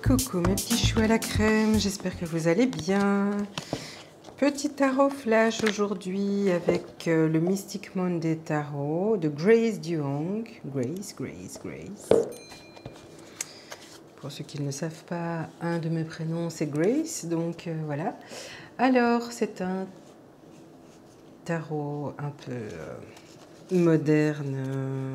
Coucou mes petits choux à la crème, j'espère que vous allez bien. Petit tarot flash aujourd'hui avec le Mystic Monday Tarot de Grace Duong. Grace. Pour ceux qui ne le savent pas, un de mes prénoms c'est Grace, donc voilà. Alors c'est un tarot un peu moderne.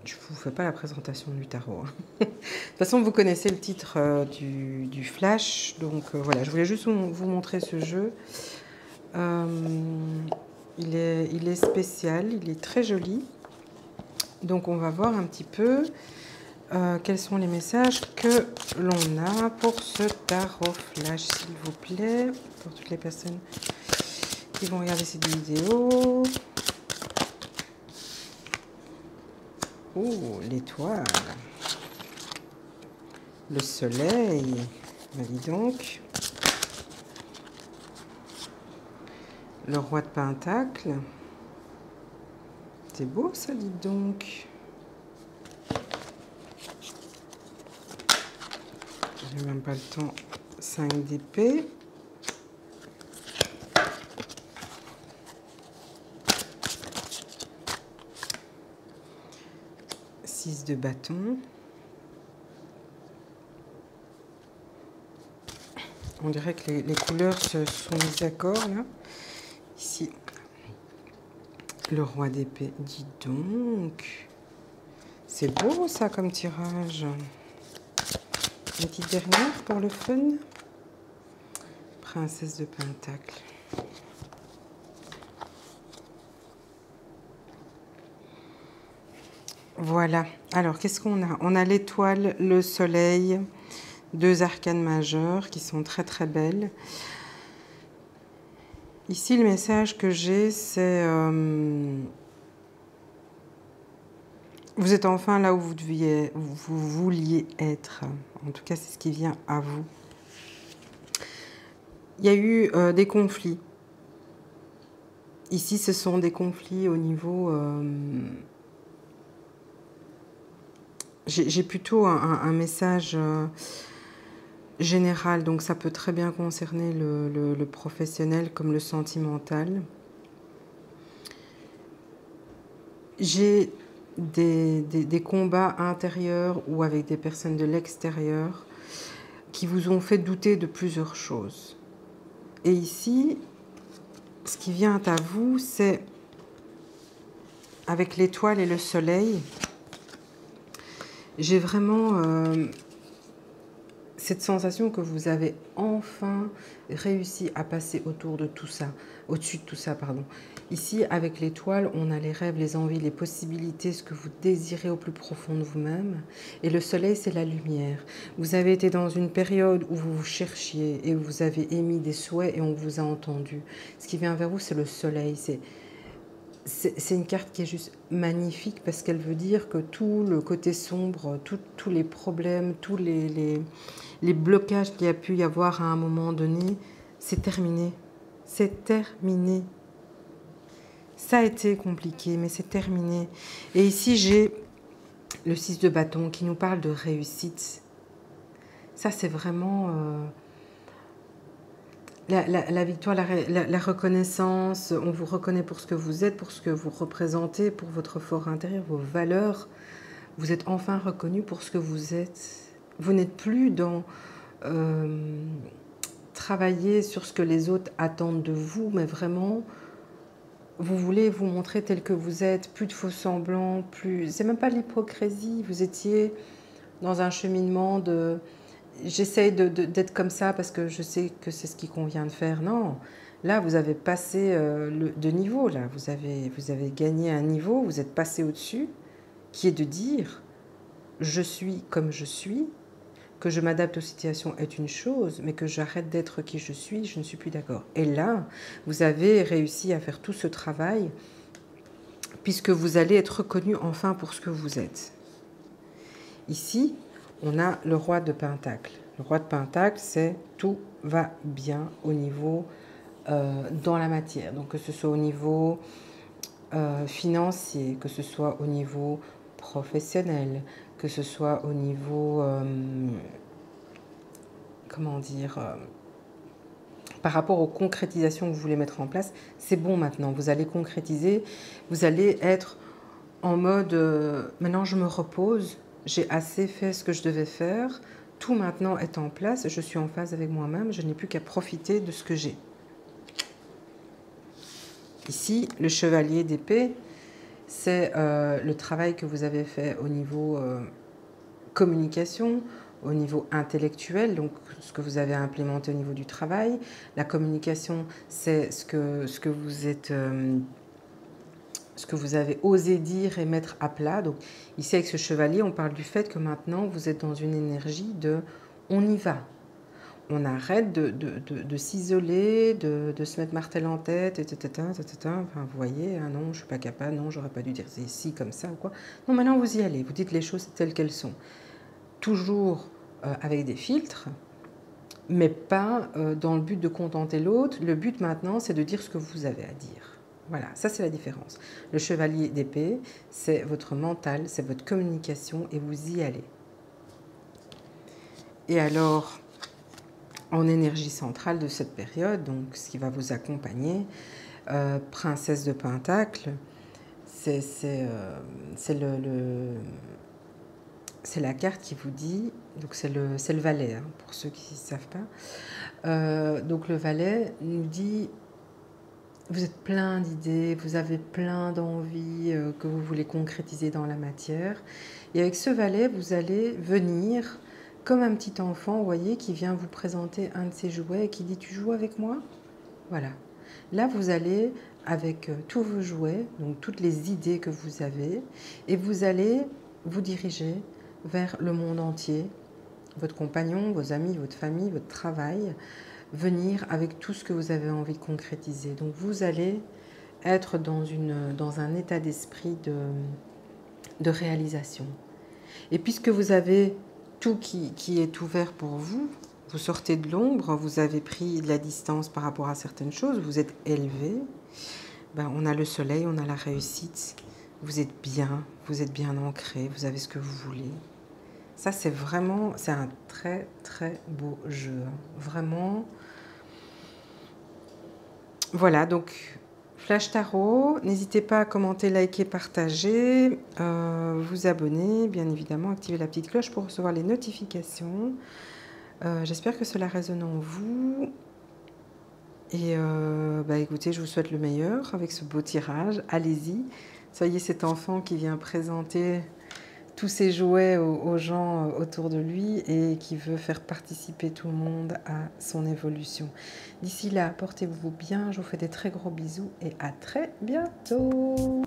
Je ne vous fais pas la présentation du tarot. De toute façon, vous connaissez le titre du flash. Donc voilà, je voulais juste vous montrer ce jeu. Il est spécial, il est très joli. Donc on va voir un petit peu quels sont les messages que l'on a pour ce tarot flash, s'il vous plaît. Pour toutes les personnes qui vont regarder cette vidéo. Oh, l'étoile, le soleil, ben dis donc, le roi de Pentacle, c'est beau ça, dis donc. J'ai même pas le temps, 5 d'épée. De bâton. On dirait que les couleurs se sont mises d'accord là. Ici, le roi d'épée. Dis donc, c'est beau ça comme tirage. Une petite dernière pour le fun. Princesse de Pentacle. Voilà. Alors, qu'est-ce qu'on a? On a l'étoile, le soleil, deux arcanes majeures qui sont très très belles. Ici, le message que j'ai, c'est vous êtes enfin là où vous vouliez être. En tout cas, c'est ce qui vient à vous. Il y a eu des conflits. Ici, ce sont des conflits au niveau... J'ai plutôt un message général, donc ça peut très bien concerner le professionnel comme le sentimental. J'ai des combats intérieurs ou avec des personnes de l'extérieur qui vous ont fait douter de plusieurs choses. Et ici, ce qui vient à vous, c'est avec l'étoile et le soleil. J'ai vraiment cette sensation que vous avez enfin réussi à passer autour de tout ça, au-dessus de tout ça, pardon. Ici, avec l'étoile, on a les rêves, les envies, les possibilités, ce que vous désirez au plus profond de vous-même. Et le soleil, c'est la lumière. Vous avez été dans une période où vous vous cherchiez et où vous avez émis des souhaits et on vous a entendu. Ce qui vient vers vous, c'est le soleil, c'est une carte qui est juste magnifique parce qu'elle veut dire que tout le côté sombre, tous les problèmes, tous les blocages qu'il y a pu y avoir à un moment donné, c'est terminé. C'est terminé. Ça a été compliqué, mais c'est terminé. Et ici, j'ai le 6 de bâton qui nous parle de réussite. Ça, c'est vraiment... La victoire, la reconnaissance, on vous reconnaît pour ce que vous êtes, pour ce que vous représentez, pour votre fort intérieur, vos valeurs. Vous êtes enfin reconnu pour ce que vous êtes. Vous n'êtes plus dans travailler sur ce que les autres attendent de vous, mais vraiment, vous voulez vous montrer tel que vous êtes, plus de faux semblants, plus... C'est même pas l'hypocrisie, vous étiez dans un cheminement de... J'essaye d'être comme ça parce que je sais que c'est ce qui convient de faire. Non, là, vous avez passé de niveau. Là. Vous avez gagné un niveau, vous êtes passé au-dessus, qui est de dire « je suis comme je suis », que je m'adapte aux situations est une chose, mais que j'arrête d'être qui je ne suis plus d'accord. Et là, vous avez réussi à faire tout ce travail puisque vous allez être reconnu enfin pour ce que vous êtes. Ici, on a le roi de Pentacle. Le roi de Pentacle, c'est tout va bien au niveau dans la matière. Donc que ce soit au niveau financier, que ce soit au niveau professionnel, que ce soit au niveau, comment dire, par rapport aux concrétisations que vous voulez mettre en place, c'est bon maintenant, vous allez concrétiser, vous allez être en mode maintenant je me repose, j'ai assez fait ce que je devais faire, tout maintenant est en place, je suis en phase avec moi-même, je n'ai plus qu'à profiter de ce que j'ai. Ici, le chevalier d'épée, c'est le travail que vous avez fait au niveau communication, au niveau intellectuel, donc ce que vous avez implémenté au niveau du travail. La communication, c'est ce que vous êtes... ce que vous avez osé dire et mettre à plat. Donc ici avec ce chevalier, on parle du fait que maintenant vous êtes dans une énergie de on y va. On arrête de s'isoler, de se mettre martel en tête, etc. Enfin, vous voyez, ah non, je ne suis pas capable, non, j'aurais pas dû dire ci comme ça ou quoi. Non, maintenant vous y allez, vous dites les choses telles qu'elles sont. Toujours avec des filtres, mais pas dans le but de contenter l'autre. Le but maintenant, c'est de dire ce que vous avez à dire. Voilà, ça c'est la différence. Le chevalier d'épée, c'est votre mental, c'est votre communication et vous y allez. Et alors, en énergie centrale de cette période, donc ce qui va vous accompagner, princesse de Pentacle, c'est la carte qui vous dit, donc c'est le valet, hein, pour ceux qui ne savent pas. Donc le valet nous dit, vous êtes plein d'idées, vous avez plein d'envies que vous voulez concrétiser dans la matière. Et avec ce valet, vous allez venir comme un petit enfant, vous voyez, qui vient vous présenter un de ses jouets et qui dit « tu joues avec moi ?» Voilà. Là, vous allez avec tous vos jouets, donc toutes les idées que vous avez, et vous allez vous diriger vers le monde entier, votre compagnon, vos amis, votre famille, votre travail, venir avec tout ce que vous avez envie de concrétiser. Donc vous allez être dans un état d'esprit de réalisation. Et puisque vous avez tout qui est ouvert pour vous, vous sortez de l'ombre, vous avez pris de la distance par rapport à certaines choses, vous êtes élevé, ben, on a le soleil, on a la réussite, vous êtes bien ancré, vous avez ce que vous voulez. Ça, c'est vraiment, c'est un très, très beau jeu. Vraiment. Voilà, donc, Flash Tarot. N'hésitez pas à commenter, liker, partager, vous abonner, bien évidemment, activer la petite cloche pour recevoir les notifications. J'espère que cela résonne en vous. Et bah, écoutez, je vous souhaite le meilleur avec ce beau tirage. Allez-y, soyez cet enfant qui vient présenter tous ses jouets aux gens autour de lui et qui veut faire participer tout le monde à son évolution. D'ici là, portez-vous bien, je vous fais des très gros bisous et à très bientôt.